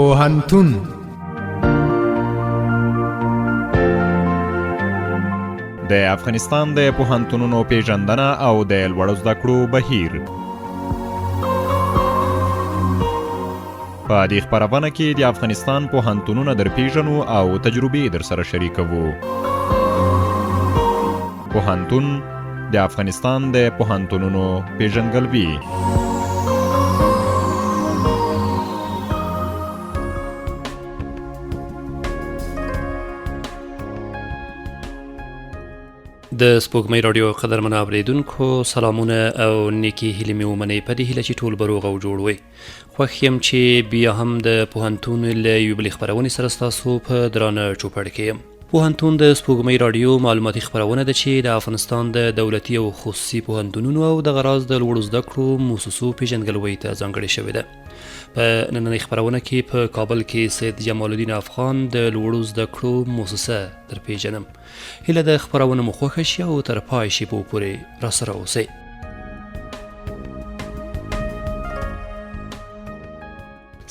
پوهنتون د افغانستان د پوهنتونونو پیژندنه او د لوړو زده کړو بهیر. په دې خپرونه کې د افغانستان پوهنتونونه در پیژنو او تجربې در سره شریکوو. پوهنتون د افغانستان د پوهنتونونو پیژندګلوي. د سپوږمۍ رادیو قدرمن اوریدونکو سلامونه او نیکی هیلې مې ومنئ په دې هیله چې ټول به روغ او جوړ وئ. خوښ یم چې بیا هم د پوهنتون له یوې بلې خپرونې سره ستاسو په درانه چوپړ کې یم. پوهنتون د سپوږمۍ رادیو معلوماتي خپرونه ده چې د افغانستان د دولتي او خصوصي پوهنتونونو او د غراض د لوړو زده کړو مؤسسو پیژندګلوۍ ته ځانګړې شوې ده. په نننۍ خپرونه کې په کابل کې سید جمال الدین افغان د لوړو زده کړو مؤسسه در پیژنم. هیله د خپرونه مو خوښه شي او تر پای شیبو پورې راسره اوسئ.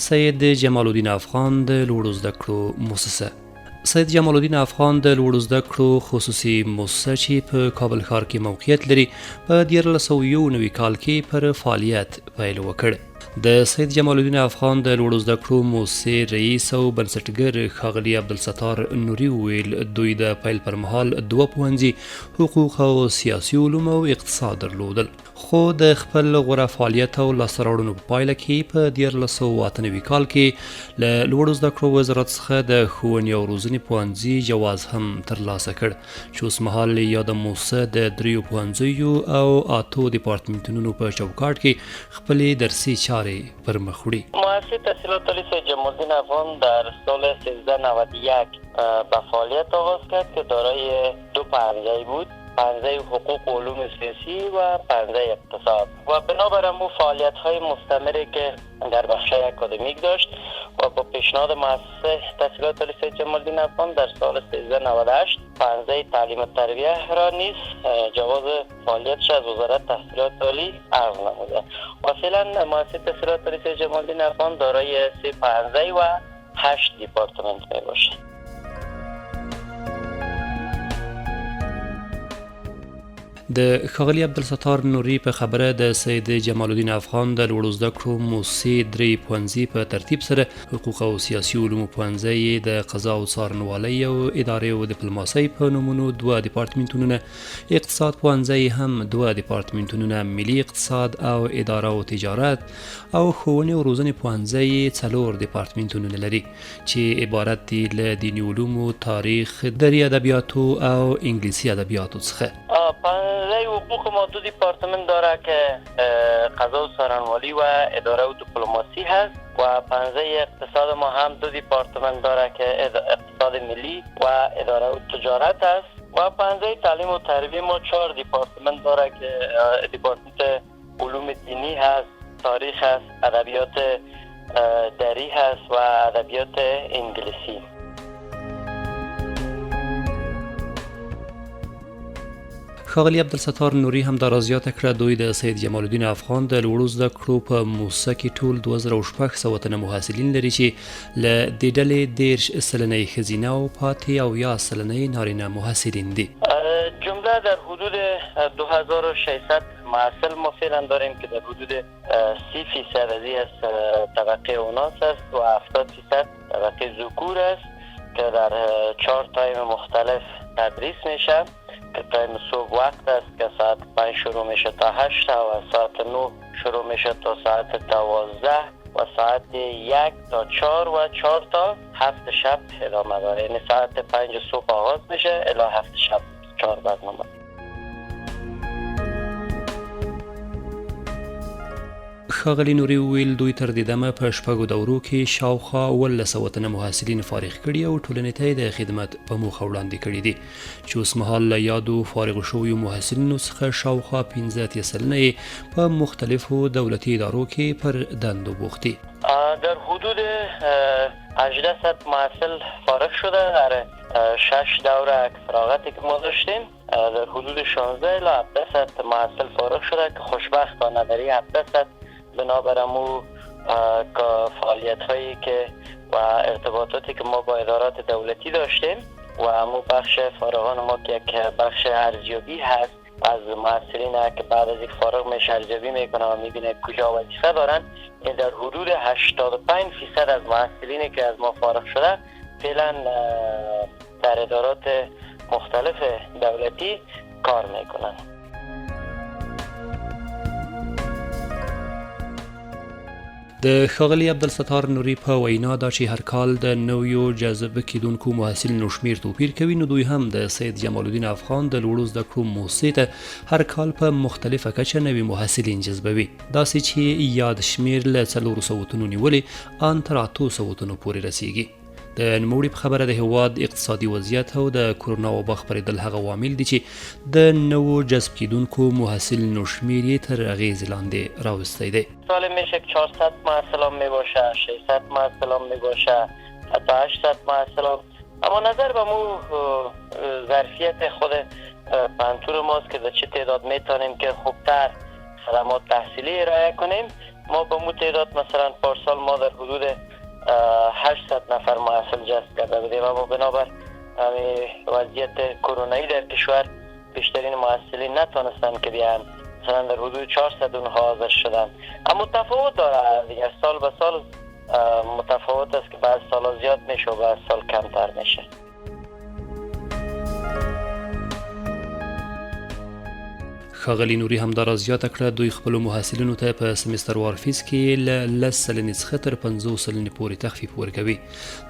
سید جمال الدین افغان د لوړو زده کړو مؤسسه. سید جمال الدین افغان د لوړو زده کړو خصوصي مؤسسه چې په کابل ښار کې موقعیت لري په 1991 کال کې پر فعالیت پیل وکړ. د سید جمال الدین افغان د لوړو زده کړو مؤسسې رئیس او بنسټګر ښاغلي عبدالستار نوري وویل دوی د پیل پر مهال 2 پوهنځي حقوق او سیاسي علوم او اقتصاد درلودل، خو د خپل غوره فعالیت او لاسته راوړنو په پایله کې په 1998 کال کې له لوړو زده کړو وزارت څخه د ښوونې او روزنې پوهنځي جواز هم ترلاسه کړ چې اوسمهال یاده مؤسسه د 3 پوهنځیو او 8 ډیپارتمنټونو په چوکاټ کې خپلې درسي چارې پر مخ وړي. مؤسسه تحصیلات عالی سید جمال الدین افغان در سال 1391 به فعالیت آغاز کرد که دارای 2 پوهنځی بود، پوهنځی حقوق و علوم سیاسی و پوهنځی اقتصاد و بنابر امو فعالیت‌های مستمری که در بخش اکادمیک داشت و با پیشنهاد مؤسسه تحصیلات عالی سید جمال الدین افغان در سال 1398 پوهنځی تعلیم و تربیه را نیز جواز فعالیتش از وزارت تحصیلات عالی عرض نموده و فعلا مؤسسه تحصیلات عالی سید جمال الدین افغان دارای 3 پوهنځی و 8 دیپارتمنت میباشد. د ښاغلي عبدالستار نوري په خبره د سید جمال الدین افغان د لوړو زده کړو مؤسسې 3 پوهنځي په ترتیب سره حقوق او سیاسي علومو پوهنځی، د قضا او څارنوالۍ او ادارې او ډیپلوماسۍ په نومونو 2 ډیپارتمنټونه، اقتصاد پوهنځی هم 2 ډیپارتمنټونه، ملي اقتصاد او اداره او تجارت او ښوونې او روزنې پوهنځی 4 ډیپارتمنټونه لري چې عبارت دي له دیني علومو، تاریخ، دري ادبیاتو او انګلیسي ادبیاتو څخه. پوهنځی حقوق ما 2 دیپارتمنت داره که قضا و څارنوالي و اداره و دیپلماسی هست و پوهنځی اقتصاد ما هم 2 دیپارتمنت داره که اقتصاد ملی و اداره و تجارت است و پوهنځی تعلیم و تربیه ما 4 دیپارتمنت داره که دیپارتمنت علوم دینی هست، تاریخ هست، ادبیات دری هست و ادبیات انگلیسی. ښاغلي عبدالستار نوري هم دا رازیاته کړه دوی د سید جمال الدین افغان د لوړو زده کړو په مؤسسه کې ټول 2600 تنه محصلین لري چې له دې ډلې 10 سلنه ښځینه او 50 سلنه نارینه محصلین دي. جمله در حدود 2600 محصل ما فعلا داریم که در حدود 30% از طبقه اوناس است و 70% طبقه ذکور است که در 4 تایم مختلف تدریس میشه که تایم صبح وقت است که ساعت 5 شروع میشه تا 8 و ساعت 9 شروع میشه تا ساعت 12 و ساعت 1 تا 4 و 4 تا 7 شب ادامه داره، یعنی ساعت 5 صبح آغاز میشه الی 7 شب 4 برنامه. ښاغلي نوري وویل دوی تر دې دمه په 6 دورو کې شاوخوا 1900 تنه محصلین فارغ کړي او ټولنې ته د خدمت په موخه وړاندې کړي دي چې اوسمهال له یادو فارغ شویو محصلینو څخه شاوخوا 15 سلنه په مختلفو دولتي ادارو کې پر دندو بوخت دي. در حدود 1800 محصل فارغ شده در 6 دوره فراغتی که ما داشتیم. در حدود 16 الی 1700 محصل فارغ شده که خوشبختانه در 1700 بنابر امو فعالیت هایی که و ارتباطاتی که ما با ادارات دولتی داشتیم و همون بخش فارغان ما که یک بخش ارزیابی هست از محصلین که بعد از یک فارغ میشه ارزیابی میکنه و میبینه کجا وظیفه دارن، این در حدود 85% از محصلینی که از ما فارغ شده فعلا در ادارات مختلف دولتی کار میکنن. د ښاغلي عبدالستار نوري په وینا دا چې هر کال د نویو جذب کیدونکو محصلینو شمیر توپیر کوي، نو دوی هم د سید جمال الدین افغان د لوړو زده کړو موسسې ته هر کال په مختلفه کچه نوي محصلین جذبوي، داسې چې یاد شمیر له 400 سوتونو نیولې ان تر 800 سوتونو پورې رسیږي. د نوموړي په خبره د هیواد اقتصادي وضعیت او د کرونا وبا خپرېدل هغه عوامل دي چې د نوو جذب کیدونکو محصلینو شمیر یې تر اغیز لاندې راوستی دی. سال میشه 400 محصلان میباشه، 600 محصلان میباشه، حتی 800 محصلان. اما نظر به مو ظرفیت خود پانتور ماست که در چه تعداد میتونیم که خوبتر خدمات تحصیلی ارائه کنیم. ما به مو تعداد مثلا پارسال ما در حدود 800 نفر محصل جذب کرده بودیم، اما بنابر وضعیت کرونایی در کشور بیشترین محصلین نتونستن که بیان، مثلا در حدود 400 اونها حاضر شدن. اما تفاوت داره دیگه، سال به سال متفاوت است که بعض سال زیاد میشه و بعض سال کمتر میشه. ښاغلي نوري همدارا زیاته کړه دوی خپلو محصلینو ته په سمستروار فیس کې له 10 سلنې څخه تر 50 سلنې پورې تخفیف ورکوي،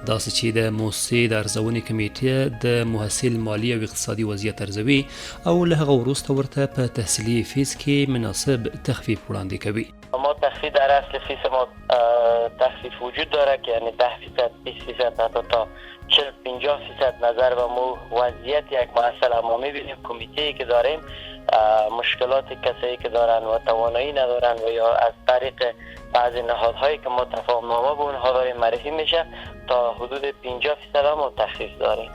داسې چې د موسسې د ارزونې کمیټې د محصل مالي او اقتصادي وضعیت ارزوي او له هغه وروسته ورته په تحصیلي فیس کې مناسب تخفیف وړاندې کوي. ما تخفیف در اصل فیس ما تخفیف وجود داره که یعنی 10%، 20%، حتی تا 40-50% نظر به مو وضعیت یک محصل. اما میبینیم کمیته که داریم مشکلات کسایی که دارن و توانایی ندارن و یا از طریق بعضی نهادهایی که ما تفاهم نامه به اونها داریم معرفی میشه، تا حدود 50% هم تخفیف داریم.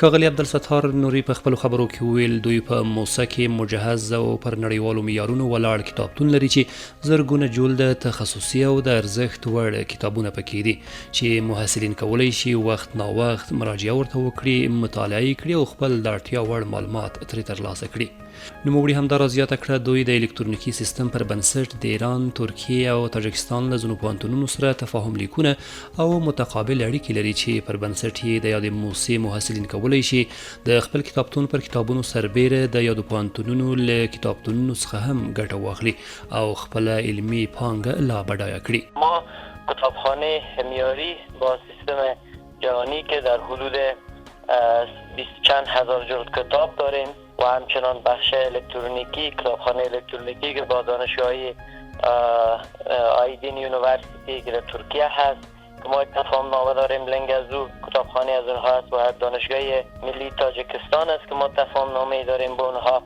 ښاغلي عبدالستار نوري په خپلو خبرو کې وویل دوی په موسسه کې مجهز او پر نړیوالو معیارونو ولاړ کتابتون لري چې زرګونه جول د تخصصي او د ارزښت وړ کتابونه پکې دي چې محصلین کولی شي وخت نا وخت مراجعه ورته وکړي، مطالعه کړي او خپل د اړتیا وړ معلومات ترې ترلاسه کړي. نوموړي همدارا زیاته کړه دوی د الکترونیکي سیستم پر بنسټ د ایران، ترکیې او تاجکستان له ځینو پوهنتونونو سره تفاهم لیکونه او متقابل اړیکې لري چې پر بنسټ یې د یادې موسسې محصلین کولی شي د خپل کتابتون پر کتابونو سربیره د یادو پوهنتونونو له کتابتونونو څخه هم ګټه واخلي او خپله علمي پانګه لا بډایه کړي. ما کتابخانه معیاری با سیستم جهانی که در حدود 20 چند هزار جلد کتاب داریم و همچنان بخش الکترونیکی، کتابخانه الکترونیکی که با دانشگاهی آیدین یونیورسیتی که در ترکیه هست که ما تفاهم نامه داریم، لنگزو کتابخانه از اونها هست و دانشگاه ملی تاجیکستان است که ما تفاهم نامه داریم با اونها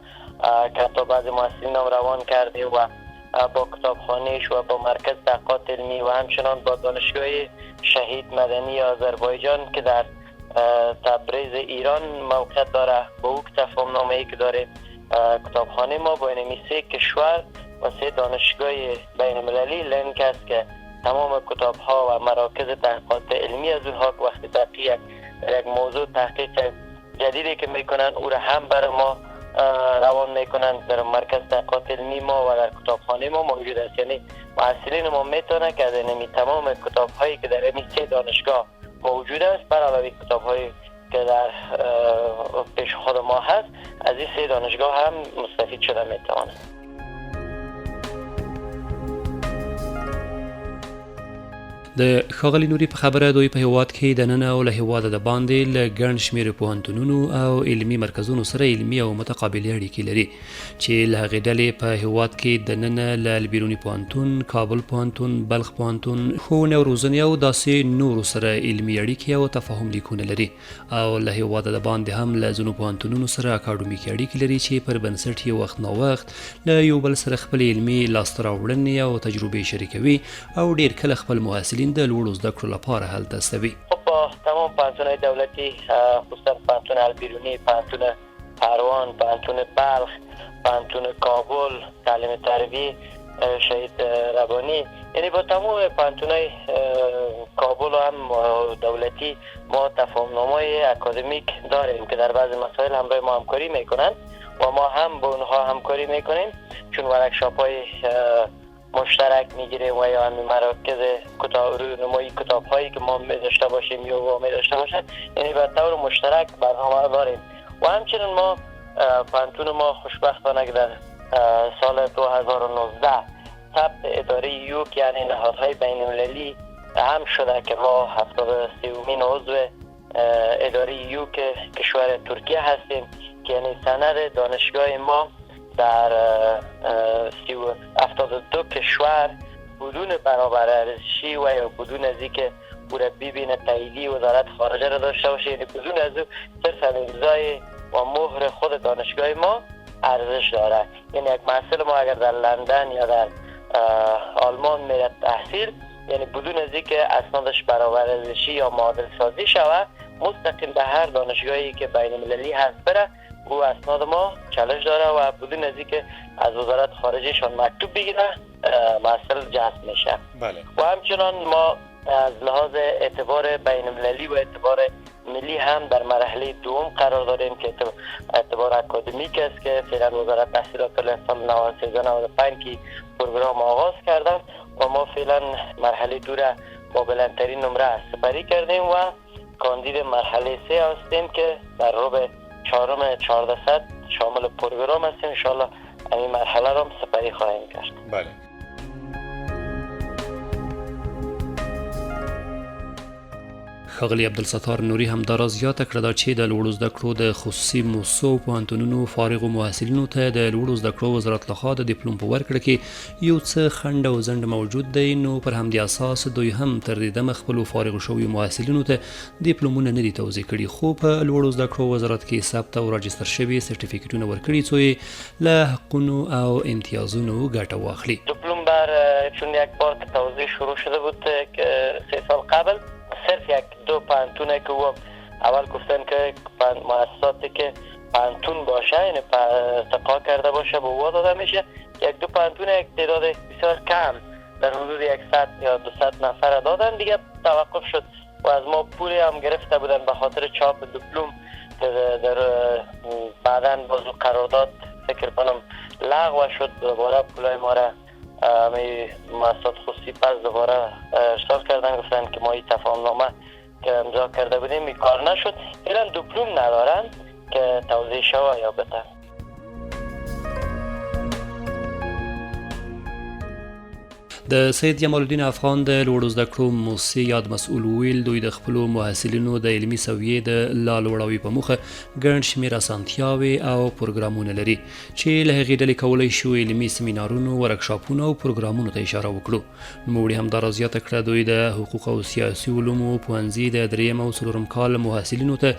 که حتی بعض محصلین هم روان کرده و با کتابخانهش و با مرکز تحقیقات علمی و همچنان با دانشگاه شهید مدنی آذربایجان که در تبریز ایران موقعیت داره، با او تفاهم نامه ای که داره کتابخانه ما با این 3 کشور و 3 دانشگاه بین المللی لینک است که تمام کتاب ها و مراکز تحقیقات علمی از اونها که وقتی تحقیق یک موضوع تحقیق جدیدی که میکنن او را هم برای ما روان میکنن در مرکز تحقیقات علمی ما و در کتابخانه ما موجود است. یعنی محصلین ما میتونه که از این تمام کتاب هایی که در این 3 دانشگاه موجود است بر علاوه کتاب هایی که در پیش خود ما هست از این 3 دانشگاه هم مستفید شده میتوانند. د ښاغلي نوري په خبره دوی په هیواد کې د ننه او له هیواده د باندې له ګڼ شمېر پوهنتونونو او علمي مرکزونو سره علمي او متقابلې اړیکې لري چې له هغې ډلې په هیواد کې د ننه له البیروني پوهنتون، کابل پوهنتون، بلخ پوهنتون، ښوونې او روزنې او داسې نورو سره علمي اړیکې او تفاهم لیکونه لري او له هیواده د باندې هم له ځینو پوهنتونونو سره اکاډمیکي اړیکې لري چې پر بنسټ یې وخت نا وخت له یو بل سره خپل علمي لاسته راوړنې او تجربې شریکوي او ډېر کله خپل محصلین د لوړو زده کړو لپاره هلته استوي. با تمام پوهنتون‌های دولتی خصوصا پوهنتون البیرونی، پوهنتون پروان، پوهنتون بلخ، پوهنتون کابل، تعلیم تربیتی شهید ربانی، یعنی با تمام پانتونای کابل و هم دولتی ما تفاهم‌نامه‌های اکادمیک داریم که در بعض مسائل همراه ما همکاری میکنند و ما هم با اونها همکاری میکنیم، چون ورکشاپ‌های مشترک میگیریم و یا همین مراکز رونمایی کتاب‌هایی که ما داشته باشیم یا وامی داشته باشند، یعنی به طور مشترک برنامه داریم. و همچنین ما پانتون ما خوشبختانه که در سال 2019 ثبت اداره یوک یعنی نهادهای بین المللی هم شده که ما 73مین عضو اداره یوک کشور ترکیه هستیم که یعنی سند دانشگاه ما در 72 کشور بدون برابر ارزشی و یا بدون از اینکه مربی بین تاییدی وزارت خارجه را داشته باشه، یعنی بدون از او صرف امضای و مهر خود دانشگاه ما ارزش داره. یعنی یک محصل ما اگر در لندن یا در آلمان میره تحصیل، یعنی بدون از اینکه اسنادش برابر ارزشی یا معادل سازی شود، مستقیم به هر دانشگاهی که بین المللی هست بره، او اسناد ما چالش داره و بدون از اینکه از وزارت خارجهشان مکتوب بگیره محصل جذب میشه. بله. و همچنان ما از لحاظ اعتبار بین المللی و اعتبار ملی هم در مرحله دوم قرار داریم که اعتبار اکادمیک است که فعلا وزارت تحصیلات سال 93-95 که پروگرام آغاز کردن و ما فعلا مرحله دو را با بلندترین نمره سپری کردیم و کاندید مرحله 3 هستیم که در ربع 400 شامل پروگرام هستیم. انشاءالله این مرحله را سپری خواهیم کرد. بله. ښاغلي عبدالستار نوري همدارا زیاته کړه دا چې د لوړو زده کړو د خصوصي مؤسسو پوهنتونونو فارغو محصلینو ته د لوړو زده کړو وزارت لخوا د ډیپلوم په ورکړه کې یو څه خنډ او ځنډ موجود دی، نو پر همدې اساس دوی هم تر دې دمه خپلو فارغو شویو محصلینو ته ډیپلومونه نه دي توضیح کړي، خو په لوړو زده کړو وزارت کې ثبت او راجستر شوي سرټیفیکټونه ورکړي څو یې له حقونو او امتیازونو ګټه واخلي. دیپلم چون یک بار که توضیح شروع شده بود که 3 سال قبل صرف یک دو پانتونه که اول گفتن که مؤسساتی که پانتون باشه یعنی ارتقا کرده باشه به او داده میشه. یک دو پانتون یک تعداد بسیار کم در حدود 100 یا 200 نفر دادن، دیگه توقف شد و از ما پولی هم گرفته بودن به خاطر چاپ دیپلم که در بعداً بازو قرارداد فکر کنم لغو شد. دوباره پولای ما را مؤسسات خصوصی پس دوباره ارسال کردن، گفتن که ما این تفاهمنامه که امضا کرده بودیم این کار نشد. فعلا دیپلم ندارن که توضیح شوه یا بتن. د سید جمال الدین افغان د لوړو زده کړو مؤسسې یاد مسؤل ویل دوی د خپلو محصلینو د علمي سویې د لا لوړاوي په موخه ګڼ شمېر اسانتیاوې او پروګرامونه لري چې له هغې ډلې کولی شو علمي سیمینارونو، ورکشاپونو او پروګرامونو ته اشاره وکړو. نوموړي همدارا زیاته کړه دوی د حقوق او سیاسي علومو پوهنځي د 3 او 4 کال محصلینو ته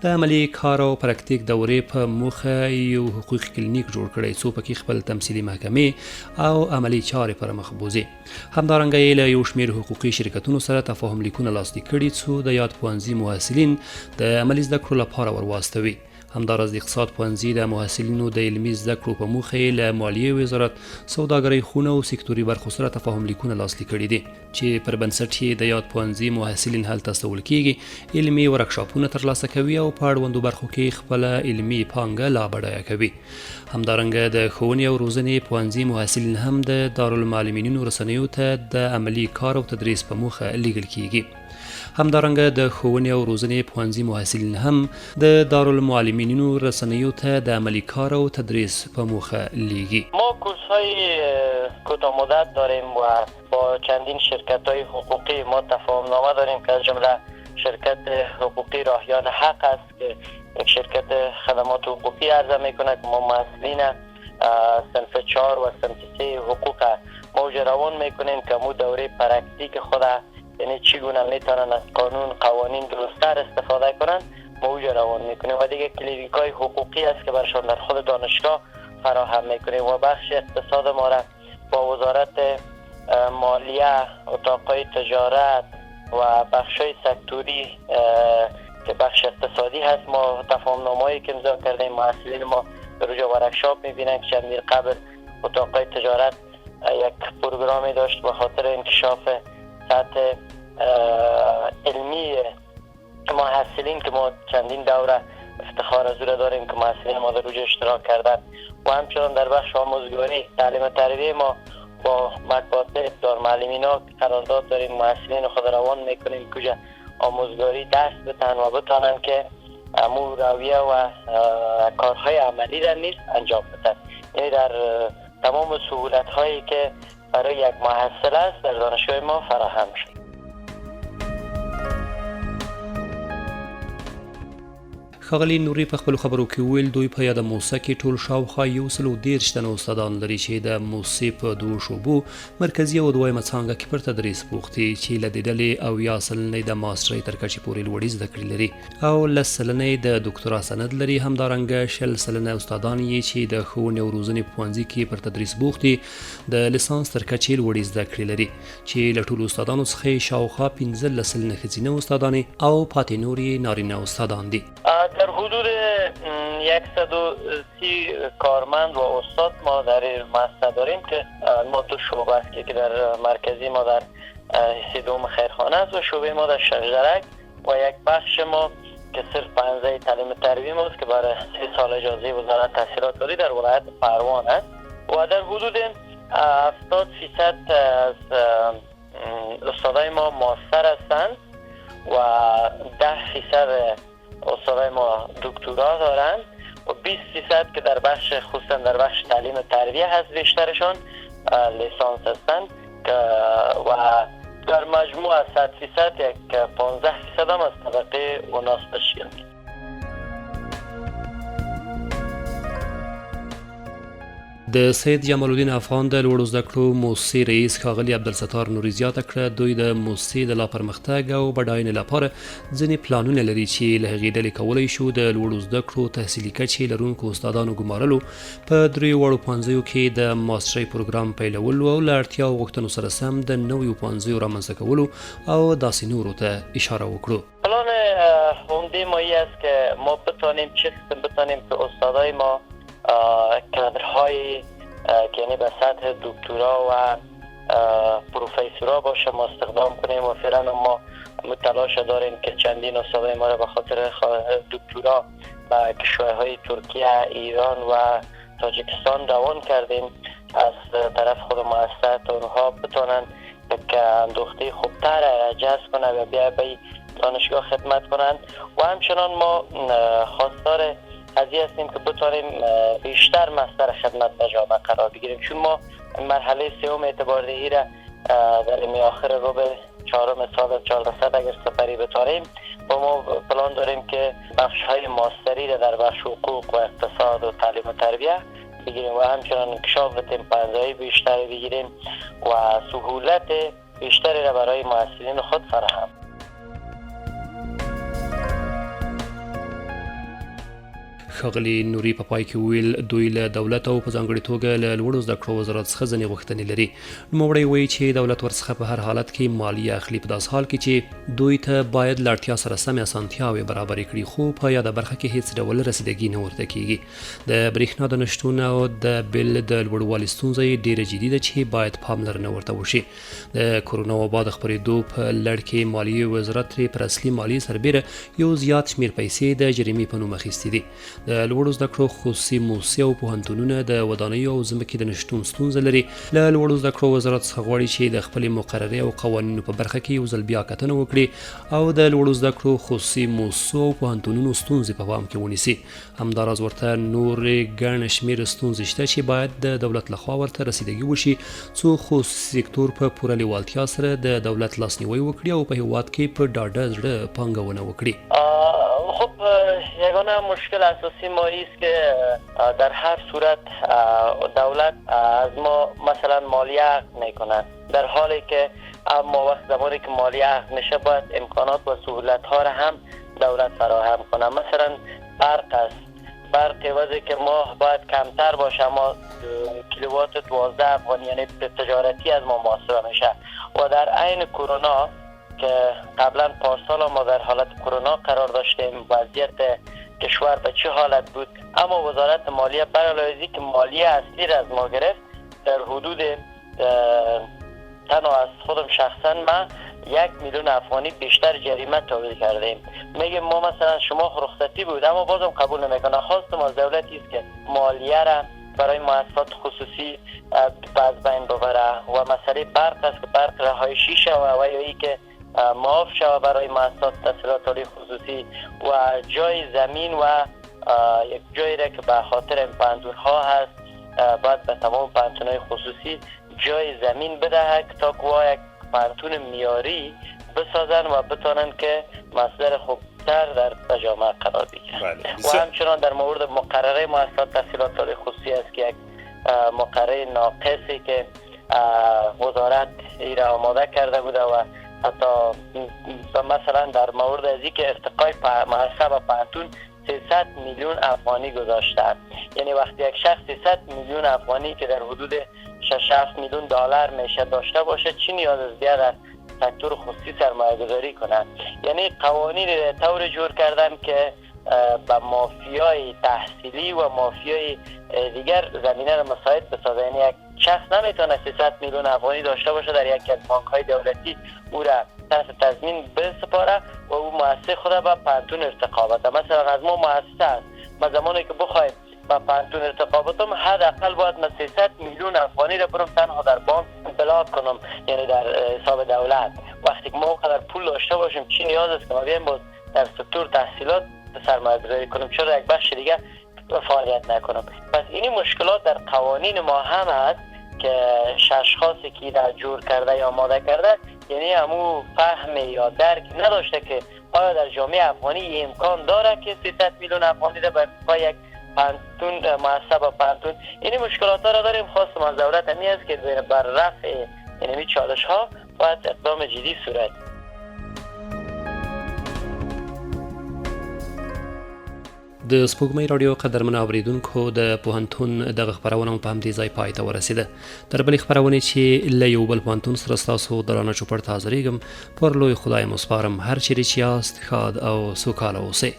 د عملي کار او پراکتیک دورې په موخه یو حقوقي کلینیک جوړ کړی څو پکې خپل تمثیلي محکمې او عملي چارې پر مخ بوځي. همدارنګه یې له یو شمېر حقوقي شرکتونو سره تفاهم لیکونه لاسلیک کړي څو د یاد پوهنځي محصلین د عملي زده کړو لپاره ورواستوي. همداراز د اقتصاد پوهنځي د محصلینو د علمي زده کړو په موخه یې له مالیې وزارت، سوداګرۍ خونه او سکتوري برخو سره تفاهم لیکونه لاسلیک کړي دي چې پر بنسټ یې د یاد پوهنځي محصلین هلته استول کیږي، علمي ورکشاپونه ترلاسه کوي او په اړوندو برخو کې خپله علمي پانګه لا بډایه کوي. همدارنګه د ښوونې او روزنې پوهنځي محصلین هم د دارالمعلمینو رسنیو ته د عملي کار او تدریس په موخه لیږل کیږي. همدارنګه د ښوونې او روزنې پوهنځي محصلین هم د دارالمعلمینو رسنیو ته د عملي کار او تدریس په موخه لیږي. ما کورس‌های کوتاه مدت داریم و با چندین شرکت‌های حقوقی ما تفاهم‌نامه داریم که از جمله شرکت حقوقی راهیان حق است که یک شرکت خدمات حقوقی عرضه میکنه که ما محصلین صنف 4 و صنف 3 حقوق موج روان میکنیم که مو دوره پرکتیک خود یعنی چگونه میتونن از قانون قوانین درست‌تر استفاده کنن موج روان میکنیم و دیگه کلینیک‌های حقوقی است که برشان در خود دانشگاه فراهم میکنیم و بخش اقتصاد ما را با وزارت مالیه، اتاقهای تجارت و بخش‌های سکتوری که بخش اقتصادی هست ما تفاهم‌نامه‌ای که امضا کردیم. محصلین ما در اونجا ورکشاپ می‌بینن که چند قبل اتاقهای تجارت یک پروگرامی داشت به خاطر انکشاف سطح علمی محصلین که ما چندین دوره افتخار از او داریم که محصلین ما در روی اشتراک کردن و همچنان در بخش آموزگاری تعلیم تربیه ما با مکاتب دارالمعلمین ها قرارداد داریم، محصلین خود روان میکنیم کجا آموزگاری دست بتن و بتانن که امور رویه و کارهای عملی در نیز انجام بدن. یعنی در تمام سهولت هایی که برای یک محصل است در دانشگاه ما فراهم شد. ښاغلي نوري په خپلو خبرو کې وویل دوی په یاده موسسه کې ټول شاوخوا 130 تنه استادان لري چې د موسسې په دوو شعبو مرکزي او دویمه څانګه کې پر تدریس بوخت دي چې له دې ډلې اویا سلنې د ماسټرۍ تر کچې پورې لوړې زده کړې لري او 10 سلنې د ډاکټرا سند لري. همدارنګه 10 سلنه استادان یې چې د ښوونې او روزنې په ښوونځي کې پر تدریس بوخت دي د لیسانس تر کچې لوړې زده کړې لري چې له ټولو استادانو څخه شاوخوا 15 سلنه ښځینه استادانې او پاتې نور یې نارینه استادان دي. در حدود 130 کارمند و استاد ما در مؤسسه داریم که ما دو شعبه است که در مرکزی ما در دوم خیرخانه است و شعبه ما در شجرک و یک بخش ما که صرف پنزه تعلیم تربیه ما است که برای 3 سال اجازه وزارت تحصیلات عالی در ولایت پروان است و در حدود 70% از استادای ما ماستر هستند و 10% استادای ما دکترا دارند و 20% که در بخش خصوصا در بخش تعلیم تربیه هست بیشترشان لیسانس هستند و در مجموع از 100% یک 15% هم از طبقه اوناس تشکیل میده. د سید جمال الدین افغان د لوړو زده کړو موسسې رئیس ښاغلي عبدالستار نوري زیاته کړه دوی د موسسې د لا پرمختګ او بډاینې لپاره ځینې پلانونه لري چې له هغې ډلې کولی شو د لوړو زده کړو تحصیلي کچې لرونکو استادانو ګمارلو په 3 وړو پوهنځیو کې د ماسټرۍ پروګرام پیلولو او له اړتیا او غوښتنو سره سم د نویو پوهنځیو رامنځته کولو او داسې نورو ته اشاره وکړو. پلان عمده ما این است که ما بتانیم چه قسم بتانیم که استادای ما کادرهای که یعنی به سطح دکترا و پروفیسورا باشه ما استخدام کنیم و فعلا ما تلاش داریم که چندین استادای ما را به خاطر دکترا به کشورهای ترکیه، ایران و تاجیکستان روان کردیم از طرف خود مؤسسه تا اونها بتونن که اندوخته خوبتر جذب کنن و بیا به دانشگاه خدمت کنند و همچنان ما خواستار قضیه هستیم که بتونیم بیشتر مصدر خدمت به جامعه قرار بگیریم چون ما مرحله سوم اعتباردهی را در این آخر ربع چهارم سال 1400 اگر سپری بتاریم و ما پلان داریم که بخش های ماستری را در بخش حقوق و اقتصاد و تعلیم و تربیه بگیریم و همچنان انکشاف بدیم پنزهای بیشتری بگیریم و سهولت بیشتری را برای محصلین خود فراهم. ښاغلي نوري په پای کې ویل دوی له دولت او په ځانګړې توګه له لوړو زده کړو وزارت څخه ځینې غوښتنې لري. نوموړی وایي چې دولت ورڅخه په هر حالت کې مالیه اخلي په داسې حال کې چې دوی ته باید له اړتیا سره سمې اسانتیاوې برابرې کړي خو په یاده برخه کې هیڅ ډول رسیدګي نه ورته کیږي. د برېښنا د نشتون او د بل د لوړوالي ستونزه یې ډېره جدي ده چې باید پاملرنه ورته وشي. د کرونا وبا د خپرېدو په لړ کې مالیې وزارت ترې پر اصلي مالیې سربیره یو زیات شمېر پیسې د جریمې په نوم اخیستې دي. د لوړو زده کړو خصوصي موسسې او پوهنتونونه د ودانیو او ځمکې د نشتون ستونزه لري. له لوړو زده کړو وزارت څخه غواړي چې د خپلې مقررې او قوانینو په برخه کې یو ځل بیا کتنه وکړي او د لوړو زده کړو خصوصي موسسو او پوهنتونونو ستونزې په پام کې ونیسي. همداراز ورته نورې ګڼ شمېر ستونزې شته چې باید د دولت لخوا ورته رسیدګي وشي څو خصوصي سکتور په پوره لیوالتیا سره د دولت لاسنیوی وکړي او په هېواد کې په ډاډه زړه پانګونه وکړي. خب یگانه مشکل اساسی ما است که در هر صورت دولت از ما مثلا مالیه عقد میکنند در حالی که اما وقت زمانی که مالیه عقد میشه باید امکانات و سهولت ها را هم دولت فراهم کنه. مثلا برق است، برق عوضی که ما باید کمتر باشه ما کیلووات 12 افغان یعنی تجارتی از ما محاسبه میشه و در عین کرونا که قبلا پارسال ما در حالت کرونا قرار داشتیم وضعیت کشور به چه حالت بود اما وزارت مالیه برای که مالیه اصلی را از ما گرفت در حدود تنها از خودم شخصا ما 1,000,000 افغانی بیشتر جریمه تولید کردیم. میگیم ما مثلا شما رخصتی بود اما بازم قبول نمیکنه. خواستم از دولتی است که مالیه را برای مؤسسات خصوصی از بین ببره و مسئله برق است که برق رهایشی شود و یا ای که معاف شود برای مؤسسات تحصیلات عالی خصوصی و جای زمین و یک جایی را که به خاطر این پانتون ها هست باید به تمام پانتون های خصوصی جای زمین بدهد تا که یک پانتون میاری بسازن و بتانن که مصدر خوبتر در جامعه قرار بگیرن. و همچنان در مورد مقرره مؤسسات تحصیلات عالی خصوصی است که یک مقرره ناقصی که وزارت ایره آماده کرده بوده و حتی مثلا در مورد از که ارتقای مؤسسه و پانتون 300 میلیون افغانی گذاشتن. یعنی وقتی یک شخص 300 میلیون افغانی که در حدود 6-7 میلیون دلار میشه داشته باشه چی نیاز است بیا در سکتور خصوصی سرمایه گذاری کنن. یعنی قوانین طور جور کردن که به مافیای تحصیلی و مافیای دیگر زمینه را مساعد بسازه. یعنی یک شخص نمیتونه 300 میلیون افغانی داشته باشه در یک از بانک‌های دولتی او را تحت تضمین بسپاره و او مؤسسه خود به پانتون ارتقا بده. مثلا از ما مؤسسه است ما زمانی که بخوایم با پانتون ارتقا بدم حداقل باید من 300 میلیون افغانی را برم تنها در بانک بلاک کنم، یعنی در حساب دولت. وقتی که ما اونقدر پول داشته باشیم چی نیاز است که ما بیایم باز در سکتور تحصیلات سرمایه گذاری کنم، چرا یک بخش دیگه فعالیت نکنم؟ پس این مشکلات در قوانین ما هم هست که اشخاصی که در جور کرده یا آماده کرده یعنی همو فهم یا درک نداشته که آیا در جامعه افغانی امکان داره که 300 میلیون افغانی را به یک پانتون مؤسسه با پانتون. این مشکلات ها را داریم. خواستم از دولت همی است که بر رفع این چالش ها باید اقدام جدی صورت. د سپوږمۍ راډیو قدرمن اوریدونکو د پوهنتون دغه خپرونه په همدې ځای پای ته ورسېده. تر بلې خپرونې چې له یو بل پوهنتون سره ستاسو درانه چوپړ ته حاضرېږم پر لوی خدای مو سپارم هر چیرې چې یاست ښاد او سوکاله اوسئ.